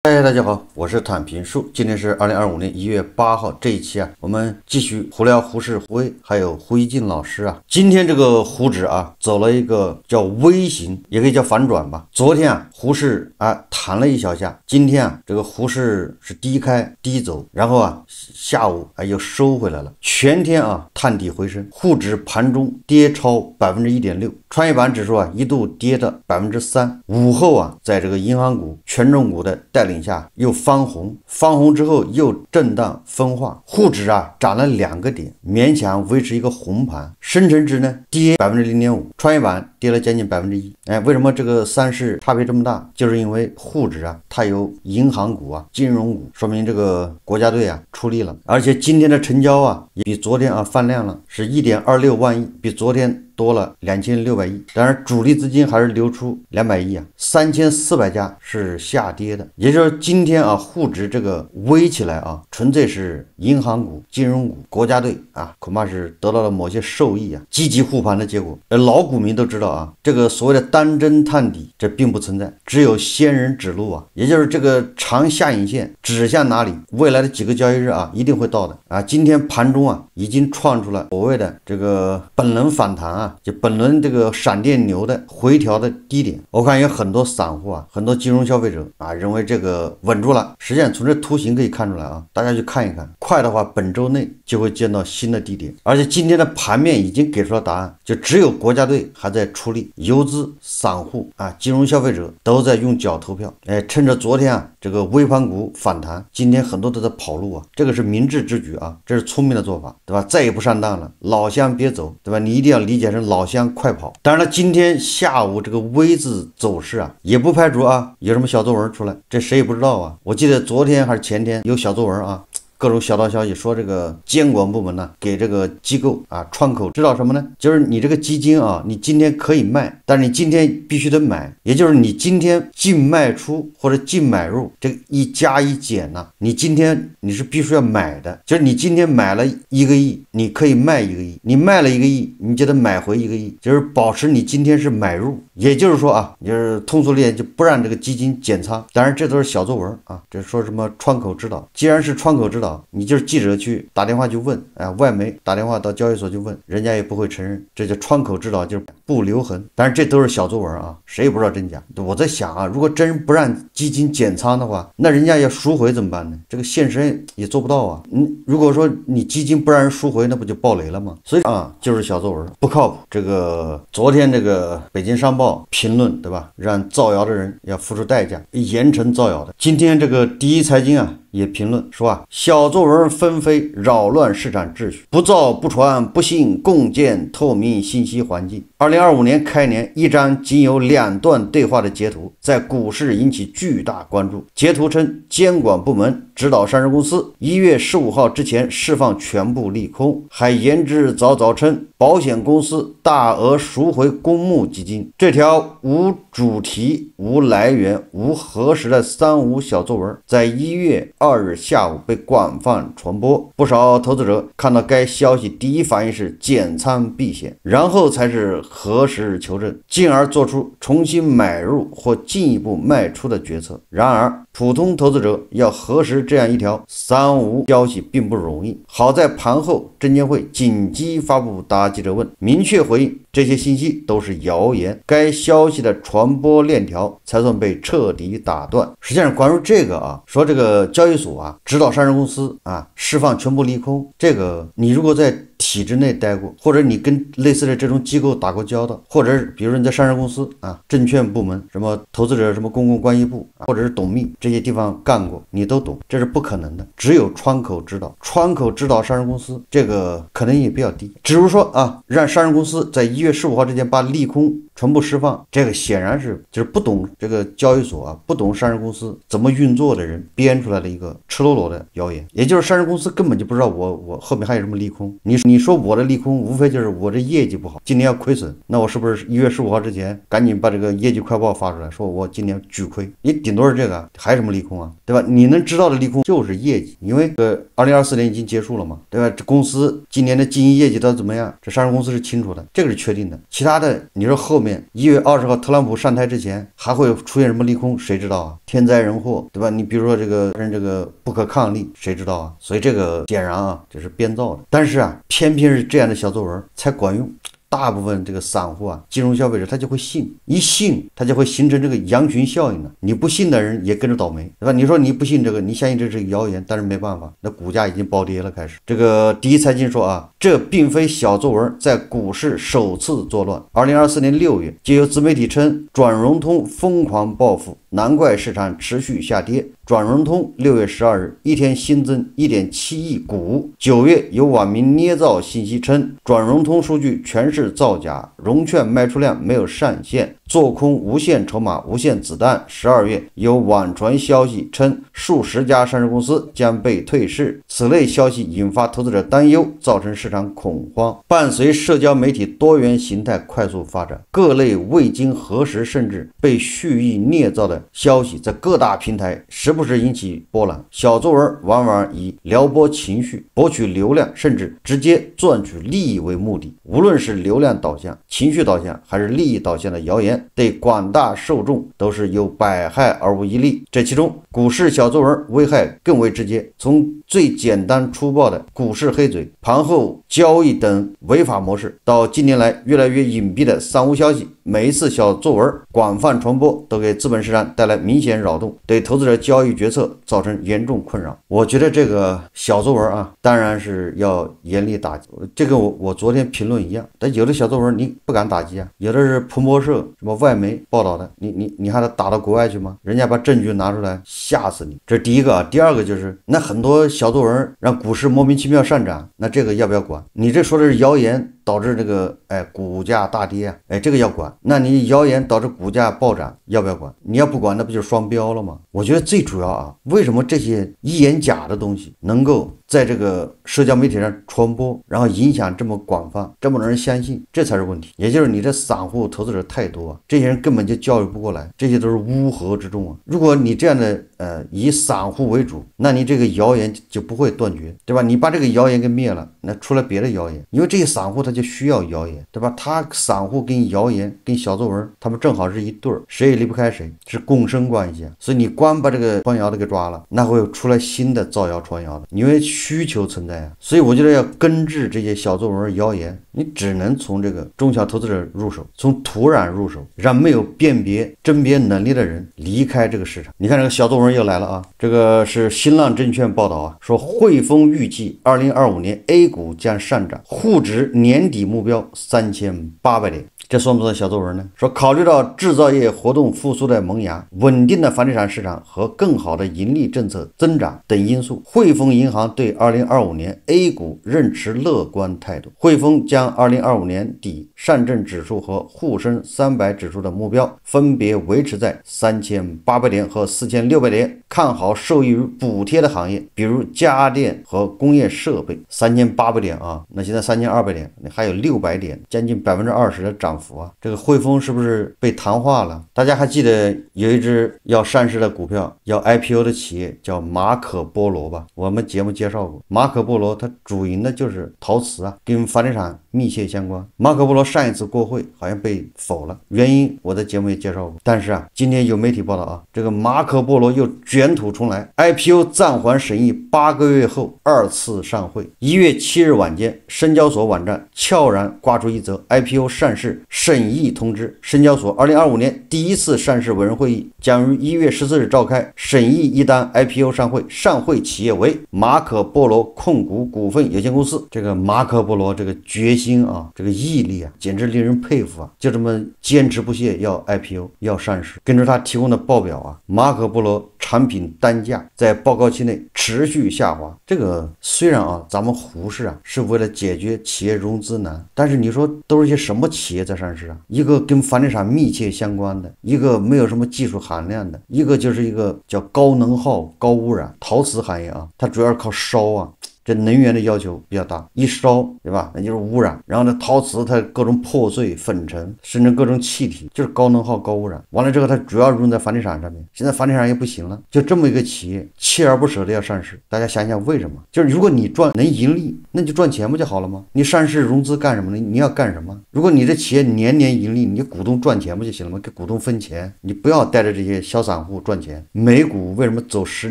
嗨，大家好，我是坦平树。今天是2025年1月8号，这一期我们继续胡聊胡适、胡威还有胡一静老师今天这个沪指走了一个叫微型，也可以叫反转吧。昨天胡适弹了一小下，今天这个胡适是低开低走，然后下午又收回来了，全天探底回升，沪指盘中跌超1.6%，创业板指数一度跌到3%，午后在这个银行股、权重股的带领下又翻红，翻红之后又震荡分化，沪指涨了2个点，勉强维持一个红盘，深成指呢跌0.5%，创业板跌了将近1%。为什么这个三市差别这么大？就是因为沪指它有银行股金融股，说明这个国家队出力了，而且今天的成交也比昨天放量了，是1.26万亿，比昨天多了2600亿，当然主力资金还是流出200亿3400家是下跌的，也就是今天沪指这个微起来纯粹是银行股、金融股、国家队恐怕是得到了某些受益积极护盘的结果。老股民都知道这个所谓的单针探底这并不存在，只有仙人指路也就是这个长下影线指向哪里，未来的几个交易日一定会到的今天盘中已经创出了所谓的这个本轮反弹就本轮这个闪电牛的回调的低点。我看有很多散户很多金融消费者认为这个稳住了，实际上从这图形可以看出来大家去看一看，快的话本周内就会见到新的低点，而且今天的盘面已经给出了答案，就只有国家队还在出力，游资、散户金融消费者都在用脚投票。趁着昨天这个微盘股反弹，今天很多都在跑路这个是明智之举这是聪明的做法，对吧？再也不上当了，老乡别走，对吧？你一定要理解成老乡快跑。当然了，今天下午这个微字走势也不排除有什么小作文出来，这谁也不知道我记得昨天还是前天有小作文各种小道消息说这个监管部门给这个机构窗口知道什么呢？就是你这个基金你今天可以卖，但是你今天必须得买，也就是你今天净卖出或者净买入这个一加一减你今天你是必须要买的，就是你今天买了1个亿，你可以卖1个亿，你卖了1个亿，你就得买回1个亿，就是保持你今天是买入，也就是说就是通俗点就不让这个基金减仓。当然这都是小作文这说什么窗口指导，既然是窗口指导，你就是记者去打电话去问外媒打电话到交易所去问，人家也不会承认，这叫窗口指导，就是不留痕。当然这都是小作文谁也不知道真假。我在想如果真不让基金减仓的话，那人家要赎回怎么办呢？这个现实也做不到如果说你基金不让人赎回，那不就爆雷了吗？所以就是小作文不靠谱。这个昨天这个北京商报评论，对吧，让造谣的人要付出代价，严惩造谣的。今天这个第一财经也评论说小作文纷飞，扰乱市场秩序，不造不传不信，共建透明信息环境。2025年开年，一张仅有2段对话的截图在股市引起巨大关注。截图称，监管部门指导上市公司1月15号之前释放全部利空，还言之凿凿称保险公司大额赎回公募基金。这条无主题、无来源、无核实的3无小作文在1月2日下午被广泛传播，不少投资者看到该消息第一反应是减仓避险，然后才是核实求证，进而做出重新买入或进一步卖出的决策。然而普通投资者要核实这样一条3无消息并不容易，好在盘后证监会紧急发布答记者问，明确回应这些信息都是谣言，该消息的传播链条才算被彻底打断。实际上关于这个说这个交易所指导上市公司释放全部利空，这个你如果在体制内待过，或者你跟类似的这种机构打过交道，或者是比如你在上市公司证券部门、什么投资者什么公共关系部或者是董秘这些地方干过，你都懂，这是不可能的。只有窗口指导，窗口指导上市公司这个可能也比较低。只是说让上市公司在1月15号之前把利空全部释放，这个显然是就是不懂这个交易所不懂上市公司怎么运作的人编出来的一个赤裸裸的谣言。也就是上市公司根本就不知道我后面还有什么利空，你说我的利空无非就是我这业绩不好，今年要亏损，那我是不是1月15号之前赶紧把这个业绩快报发出来，说我今年巨亏，你顶多是这个还有什么利空对吧？你能知道的利空就是业绩，因为2024年已经结束了嘛，对吧？这公司今年的经营业绩到底怎么样，这上市公司是清楚的，这个是确定的。其他的你说后面面1月20号特朗普上台之前还会出现什么利空，谁知道啊？天灾人祸，对吧？你比如说这个不可抗力，谁知道啊？所以这个显然啊，这是编造的。但是啊，偏偏是这样的小作文才管用。大部分这个散户啊，金融消费者他就会信，一信他就会形成这个羊群效应了。你不信的人也跟着倒霉，对吧？你说你不信这个，你相信这是个谣言，但是没办法，那股价已经暴跌了。开始，这个第一财经说啊，这并非小作文在股市首次作乱。2024年6月，就有自媒体称转融通疯狂暴富，难怪市场持续下跌。转融通6月12日一天新增 1.7 亿股。9月有网民捏造信息称，转融通数据全是造假，融券卖出量没有上限，做空无限筹码无限子弹。12月有网传消息称，数十家上市公司将被退市，此类消息引发投资者担忧，造成市场恐慌。伴随社交媒体多元形态快速发展，各类未经核实甚至被蓄意捏造的消息在各大平台时不时引起波澜。小作文往往以撩拨情绪、博取流量，甚至直接赚取利益为目的。无论是流量导向、情绪导向还是利益导向的谣言，对广大受众都是有百害而无一利。这其中，股市小作文危害更为直接，从最简单粗暴的股市黑嘴、盘后交易等违法模式，到近年来越来越隐蔽的散户消息，每一次小作文广泛传播，都给资本市场带来明显扰动，对投资者交易决策造成严重困扰。我觉得这个小作文啊，当然是要严厉打击。这个我昨天评论一样，但有的小作文你不敢打击啊，有的是彭博社什么外媒报道的，你还得打到国外去吗？人家把证据拿出来吓死你。这是第一个啊。第二个就是那很多小作文让股市莫名其妙上涨，那这个要不要管？你这说的是谣言导致这个股价大跌啊，这个要管。那你谣言导致股价暴涨，要不要管？你要不管，那不就是双标了吗？我觉得最主要啊，为什么这些一言假的东西能够在这个社交媒体上传播，然后影响这么广泛，这么多人相信，这才是问题。也就是你这散户投资者太多啊，这些人根本就教育不过来，这些都是乌合之众啊。如果你这样的以散户为主，那你这个谣言就不会断绝，对吧？你把这个谣言给灭了，那出来别的谣言，因为这些散户他就需要谣言，对吧？他散户跟谣言跟小作文他们正好是一对儿，谁也离不开谁，是共生关系啊。所以你光把这个传谣的给抓了，那会有出来新的造谣传谣的，因为需求存在啊。所以我觉得要根治这些小作文谣言，你只能从这个中小投资者入手，从土壤入手，让没有辨别甄别能力的人离开这个市场。你看这个小作文又来了啊，这个是新浪证券报道啊，说汇丰预计2025年 A 股将上涨，沪指年底目标3800点。这算不算小作文呢？说考虑到制造业活动复苏的萌芽、稳定的房地产市场和更好的盈利政策增长等因素，汇丰银行对2025年 A 股仍持乐观态度。汇丰将2025年底上证指数和沪深300指数的目标分别维持在3800点和4600点，看好受益于补贴的行业，比如家电和工业设备。3800点啊，那现在3200点，还有600点，将近20%的涨幅啊！这个汇丰是不是被谈话了？大家还记得有一只要上市的股票，要 IPO 的企业叫马可波罗吧？我们节目介绍过，马可波罗它主营的就是陶瓷啊，跟房地产密切相关。马可波罗上一次过会好像被否了，原因我在节目也介绍过。但是啊，今天有媒体报道啊，这个马可波罗又卷土重来 ，IPO 暂缓审议8个月后2次上会。1月7日晚间，深交所网站悄然挂出一则 IPO 上市审议通知，深交所2025年第一次上市委员会议将于1月14日召开，审议一单 IPO 上会，上会企业为马可波罗控股股份有限公司。这个马可波罗这个决心啊，这个毅力啊，简直令人佩服啊！就这么坚持不懈要 IPO 要上市。根据他提供的报表啊，马可波罗产品单价在报告期内持续下滑。这个虽然啊，咱们胡适啊是为了解决企业融资难，但是你说都是些什么企业在上市啊？一个跟房地产密切相关的，一个没有什么技术含量的，一个就是一个叫高能耗高污染陶瓷行业啊，它主要是靠烧啊。这能源的要求比较大，一烧对吧，那就是污染。然后呢，陶瓷它各种破碎、粉尘，甚至各种气体，就是高能耗、高污染。完了之后，它主要用在房地产上面，现在房地产也不行了，就这么一个企业，锲而不舍的要上市。大家想想为什么？就是如果你能盈利，那你就赚钱不就好了吗？你上市融资干什么呢？你要干什么？如果你这企业年年盈利，你股东赚钱不就行了吗？给股东分钱，你不要带着这些小散户赚钱。美股为什么走10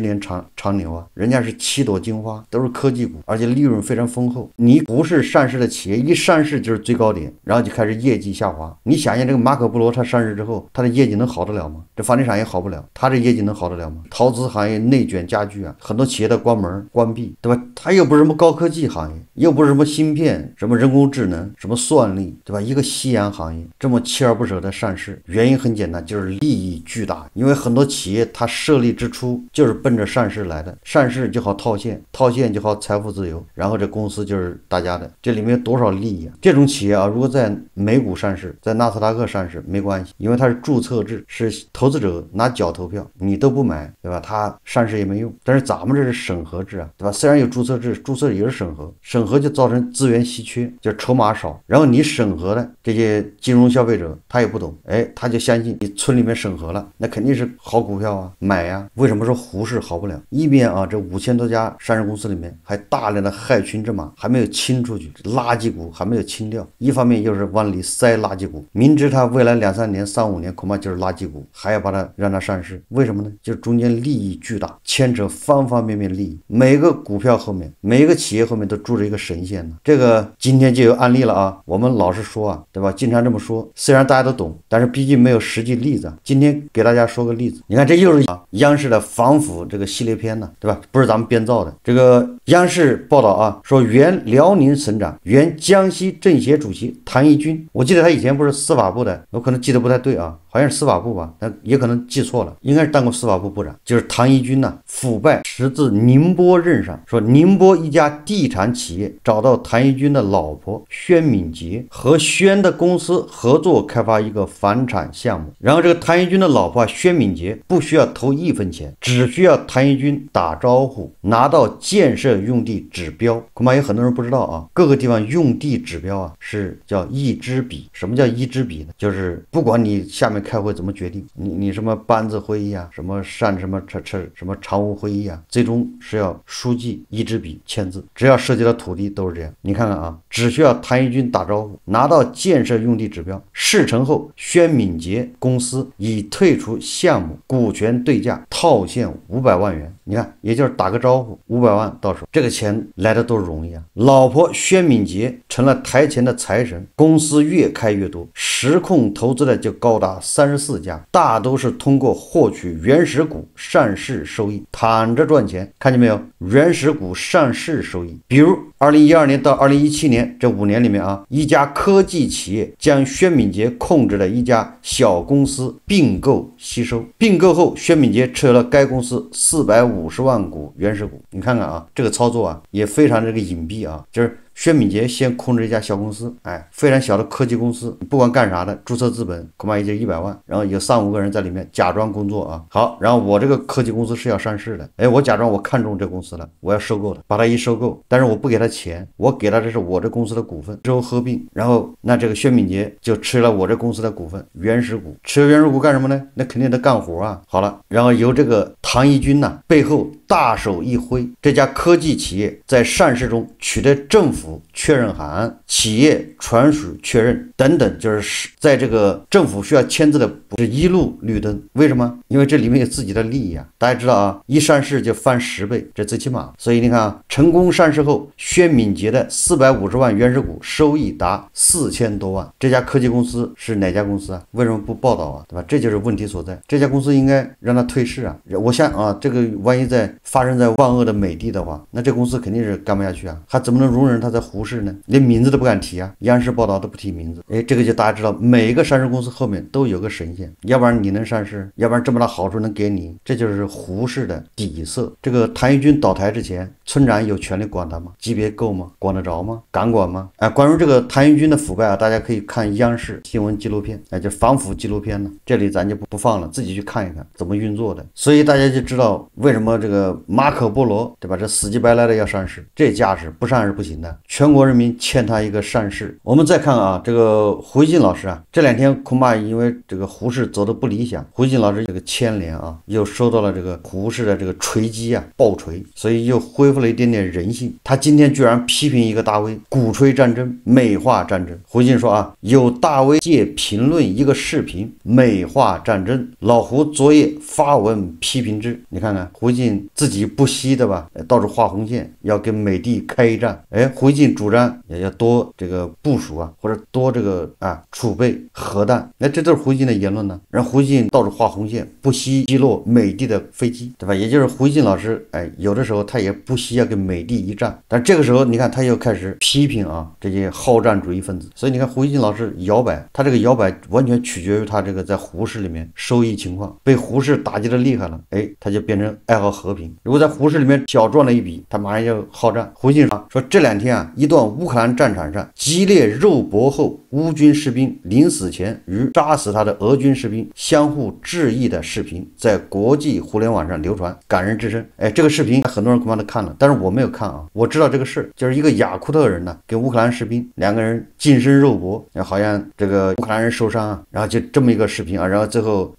年长牛啊？人家是7朵金花，都是科技股，而且利润非常丰厚。你不是上市的企业，一上市就是最高点，然后就开始业绩下滑。你想想这个马可波罗，他上市之后，他的业绩能好得了吗？这房地产也好不了，他这业绩能好得了吗？陶瓷行业内卷加剧啊，很多企业的关门关闭，对吧？它又不是什么高科技行业，又不是什么芯片，什么人工智能，什么算力，对吧？一个夕阳行业这么锲而不舍的上市，原因很简单，就是利益巨大。因为很多企业它设立之初就是奔着上市来的，上市就好套现，套现就好财富自由，然后这公司就是大家的，这里面有多少利益啊？这种企业啊，如果在美股上市，在纳斯达克上市没关系，因为它是注册制，是投资者拿脚投票，你都不买，对吧？它上市也没用。但是咱们这是审核制啊，对吧？虽然有注册制，注册也是审核，审核就造成资源稀缺，就是筹码少。然后你审核的这些金融消费者他也不懂，他就相信你村里面审核了，那肯定是好股票啊，买呀。为什么说胡适好不了？一边啊，这5000多家上市公司里面还大量的害群之马还没有清出去，垃圾股还没有清掉，一方面又是往里塞垃圾股，明知它未来2-3年、3-5年恐怕就是垃圾股，还要把它让它上市，为什么呢？就是中间利益巨大，牵扯方方面面利益，每个股票后面，每一个企业后面都住着一个神仙呢。这个今天就有案例了啊，我们老是说啊，对吧？经常这么说，虽然大家都懂，但是毕竟没有实际例子。今天给大家说个例子，你看这又是央视的防腐这个系列片呢，对吧？不是咱们编造的。这个央视报道啊，说原辽宁省长、原江西政协主席唐一军，我记得他以前不是司法部的，我可能记得不太对啊，好像是司法部吧，但也可能记错了，应该是当过司法部部长。就是唐一军呢，腐败迟至宁波任上，说宁波一家地产企业找到唐一军的老婆宣敏杰和宣的公司合作开发一个房产项目，然后这个唐一军的老婆宣敏杰不需要投1分钱，只需要唐一军打招呼，拿到建设用地指标。恐怕有很多人不知道啊，各个地方用地指标啊是叫一支笔。什么叫一支笔呢？就是不管你下面开会怎么决定，你什么班子会议啊，什么什么常务会议啊，最终是要书记一支笔签字，只要涉及到土地都是这样。你看看啊，只需要唐一军打招呼，拿到建设用地指标，事成后宣敏杰公司已退出项目，股权对价套现500万元。你看，也就是打个招呼，500万到手，这个钱来的多容易啊！老婆宣敏杰成了台前的财神，公司越开越多，实控投资的就高达34家，大都是通过获取原始股上市收益，躺着赚钱。看见没有？原始股上市收益，比如2012年到2017年这5年里面啊，一家科技企业将宣敏杰控制的一家小公司并购吸收，并购后宣敏杰持有了该公司450万股原始股。你看看啊，这个操作啊也非常这个隐蔽啊，就是宣敏杰先控制一家小公司，非常小的科技公司，不管干啥的，注册资本恐怕也就100万，然后有3-5个人在里面假装工作啊。好，然后我这个科技公司是要上市的，我假装我看中这公司了，我要收购它，把它一收购，但是我不给他钱，我给他这是我这公司的股份，之后合并，然后那这个宣敏杰就吃了我这公司的股份，原始股，吃原始股干什么呢？那肯定得干活啊。好了，然后由这个唐一军呢背后大手一挥，这家科技企业在上市中取得政府确认函、企业传属确认等等，就是在这个政府需要签字的不是一路绿灯。为什么？因为这里面有自己的利益啊！大家知道啊，一上市就翻10倍，这最起码。所以你看啊，成功上市后，宣敏杰的450万原始股收益达4000多万。这家科技公司是哪家公司啊？为什么不报道啊？对吧？这就是问题所在。这家公司应该让它退市啊！我想啊，这个万一发生在万恶的美的的话，那这公司肯定是干不下去啊！还怎么能容忍它在胡适呢？连名字都不敢提啊！央视报道都不提名字。这个就大家知道，每一个上市公司后面都有个神仙，要不然你能上市，要不然这么大好处能给你，这就是胡适的底色。这个唐一军倒台之前，村长有权利管他吗？级别够吗？管得着吗？敢管吗？关于这个谭云军的腐败啊，大家可以看央视新闻纪录片，就反腐纪录片呢，这里咱就不放了，自己去看一看怎么运作的。所以大家就知道为什么这个马可波罗，对吧？这死乞白赖的要上市，这架势不上市不行的，全国人民欠他一个上市。我们再看啊，这个胡锡进老师啊，这两天恐怕因为这个胡适走的不理想，胡锡进老师这个牵连啊，又收到了这个胡适的这个锤击啊，暴锤，所以又恢复了一点点人性。他今天居然批评一个大 V， 鼓吹战争，美化战争。胡锡进说啊，有大 V 借评论一个视频美化战争，老胡昨夜发文批评之。你看看胡锡进自己不惜的吧，到处画红线，要跟美帝开一战。胡锡进主张也要多这个部署啊，或者多这个储备核弹。这都是胡锡进的言论呢。让胡锡进到处画红线，不惜击落美帝的飞机，对吧？也就是胡锡进老师，有的时候他也不惜要跟美帝一战，但这个时候你看他又开始批评啊这些好战主义分子。所以你看胡锡进老师摇摆，他这个摇摆完全取决于他这个在胡适里面收益情况。被胡适打击的厉害了，他就变成爱好和平；如果在胡适里面小赚了一笔，他马上就好战。胡锡进说这两天啊，一段乌克兰战场上激烈肉搏后，乌军士兵临死前与杀死他的俄军士兵相互致意的视频在国际互联网上流传，感人至深。这个视频很多人恐怕都看了，但是我没有看啊。我知道这个事，就是一个雅库特人呢跟乌克兰士兵两个人近身肉搏，好像这个乌克兰人受伤啊，然后就这么一个视频啊，然后最后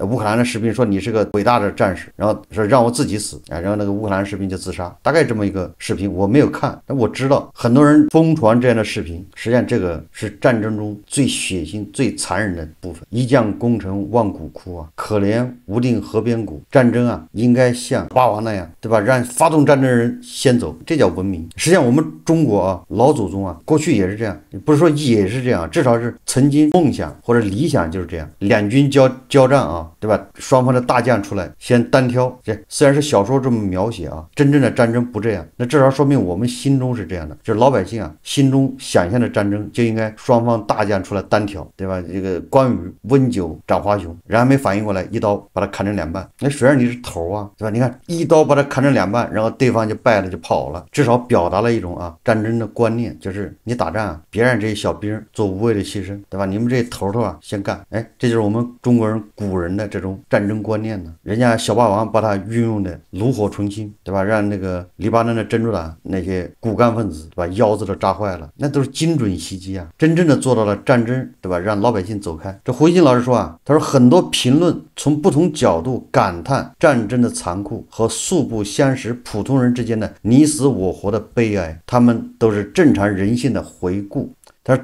乌克兰的士兵说你是个伟大的战士，然后说让我自己死啊，然后那个乌克兰士兵就自杀，大概这么一个视频。我没有看，但我知道很多人疯传这样的视频，实际上这个是战争中最血腥最残忍的部分。一将功成万骨枯啊，可怜无定河边骨。战争啊应该像霸王那样，对吧？让发动战争的人先走，这叫文明。实际上我们中国啊老祖宗啊过去也是这样，不是说也是这样，至少是曾经梦想或者理想就是这样。两军交战啊，对吧？双方的大将出来先单挑，这虽然是小说这么描写啊，真正的战争不这样。那至少说明我们心中是这样的，就是老百姓啊心中想象的战争就应该双方大将出来单挑，对吧？这个关羽温酒斩华雄，人还没反应过来，一刀把他砍成两半。那虽然你是头啊，对吧？你看一刀把他砍成两半，然后对方就败了就跑了，至少表达了一种战争的观念，就是你打仗啊，别让这些小兵做无谓的牺牲，对吧？你们这些头啊先干。这就是我们中国人古人的这种战争观念呢。人家小霸王把它运用的炉火纯青，对吧？让那个黎巴嫩的真主党那些骨干分子，对吧？腰子都扎坏了，那都是精准袭击啊，真正的做到了战争，对吧？让老百姓走开。这胡锡进老师说啊，他说很多评论从不同角度感叹战争的残酷和素不相识普通人之间的你死我活的悲哀，他们都是正常人性的回顾。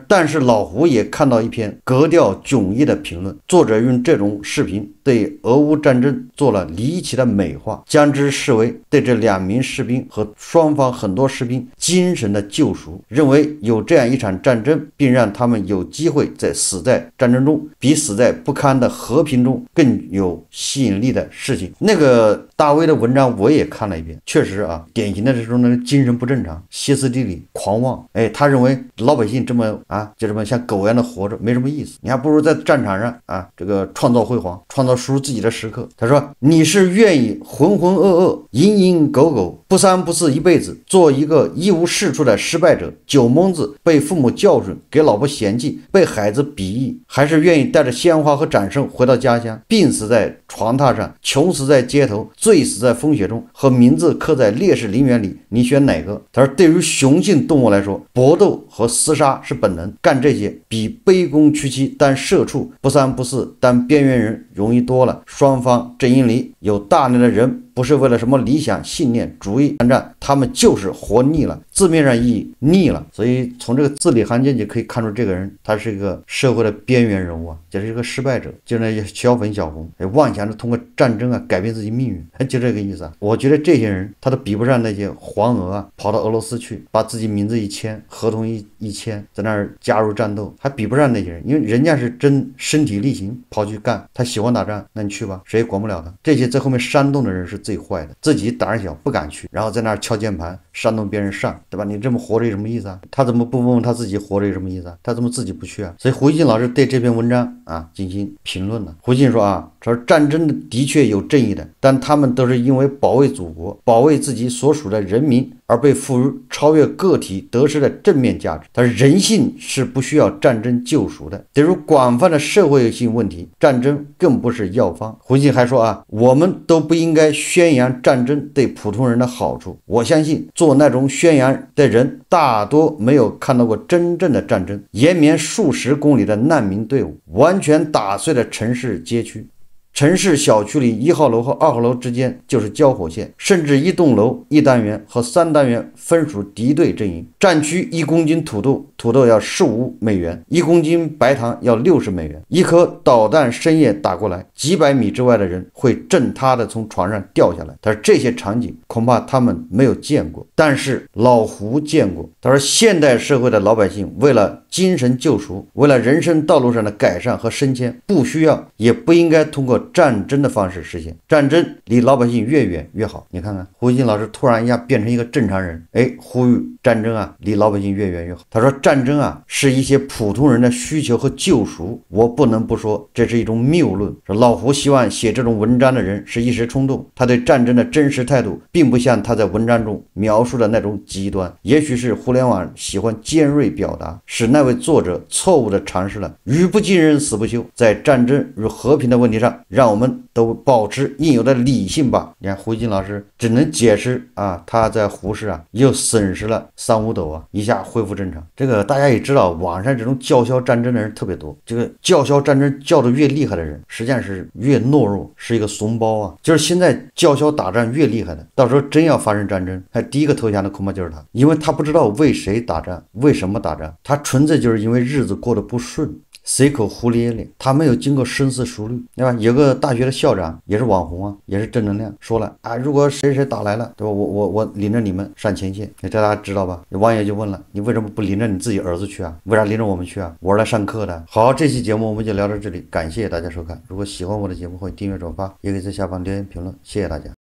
但是老胡也看到一篇格调迥异的评论，作者用这种视频对俄乌战争做了离奇的美化，将之视为对这两名士兵和双方很多士兵精神的救赎，认为有这样一场战争，并让他们有机会死在战争中，比死在不堪的和平中更有吸引力的事情。那个大 V 的文章我也看了一遍，确实啊，典型的这种精神不正常，歇斯底里，狂妄。他认为老百姓这么就这么像狗一样的活着没什么意思，你还不如在战场上这个创造辉煌，创造属于自己的时刻。他说你是愿意浑浑噩噩蝇营狗苟不三不四一辈子，做一个一无是处的失败者，酒蒙子，被父母教训，给老婆嫌弃，被孩子鄙夷，还是愿意带着鲜花和掌声回到家乡，病死在床榻上，穷死在街头，醉死在风雪中，和名字刻在烈士陵园里，你选哪个？他说对于雄性动物来说，搏斗和厮杀是本能，干这些比卑躬屈膝当社畜不三不四当边缘人容易多了。双方阵营里有大量的人不是为了什么理想信念主义参战，他们就是活腻了，字面上意义腻了。所以从这个字里行间就可以看出这个人他是一个社会的边缘人物啊，就是一个失败者，就那些小粉小红妄想着通过战争改变自己命运，就这个意思啊。我觉得这些人他都比不上那些黄俄跑到俄罗斯去把自己名字一签，合同一签，在那儿加入战斗，还比不上那些人，因为人家是真身体力行跑去干，他喜欢打仗，那你去吧，谁也管不了他。这些在后面煽动的人是最坏的，自己胆儿小不敢去，然后在那儿敲键盘煽动别人上，对吧？你这么活着有什么意思啊？他怎么不问问他自己活着有什么意思啊？他怎么自己不去啊？所以胡锡进老师对这篇文章进行评论了。胡锡进说说战争的确有正义的，但他们都是因为保卫祖国、保卫自己所属的人民而被赋予超越个体得失的正面价值。但是人性是不需要战争救赎的，对于广泛的社会性问题，战争更不是药方。胡锡进还说啊，我们都不应该宣扬战争对普通人的好处。我相信做那种宣扬的人大多没有看到过真正的战争，延绵数十公里的难民队伍，完全打碎了城市街区。城市小区里1号楼和2号楼之间就是交火线，甚至一栋楼1单元和3单元分属敌对阵营。战区1公斤土豆要15美元，1公斤白糖要60美元。一颗导弹深夜打过来，几百米之外的人会震塌的从床上掉下来。他说这些场景恐怕他们没有见过，但是老胡见过。他说现代社会的老百姓为了精神救赎，为了人生道路上的改善和升迁，不需要也不应该通过战争的方式实现。战争离老百姓越远越好。你看看胡锡进老师突然一下变成一个正常人，呼吁战争啊离老百姓越远越好。他说战争啊是一些普通人的需求和救赎，我不能不说这是一种谬论。说老胡希望写这种文章的人是一时冲动，他对战争的真实态度并不像他在文章中描述的那种极端。也许是互联网喜欢尖锐表达，使那位作者错误地尝试了语不惊人死不休。在战争与和平的问题上，让我们都保持应有的理性吧。你看胡锡进老师只能解释啊，他在胡适啊又损失了3-5斗啊，一下恢复正常。这个大家也知道，网上这种叫嚣战争的人特别多，这个叫嚣战争叫得越厉害的人，实际上是越懦弱，是一个怂包啊。就是现在叫嚣打仗越厉害的，到时候真要发生战争，第一个投降的恐怕就是他，因为他不知道为谁打仗，为什么打仗，他纯粹就是因为日子过得不顺，随口胡咧咧，他没有经过深思熟虑，对吧？有个大学的校长也是网红啊，也是正能量，说了啊，如果谁谁打来了，对吧？我领着你们上前线，大家知道吧？网友就问了，你为什么不领着你自己儿子去啊？为啥领着我们去啊？我是来上课的。好，这期节目我们就聊到这里，感谢大家收看。如果喜欢我的节目，欢迎订阅转发，也可以在下方留言评论，谢谢大家。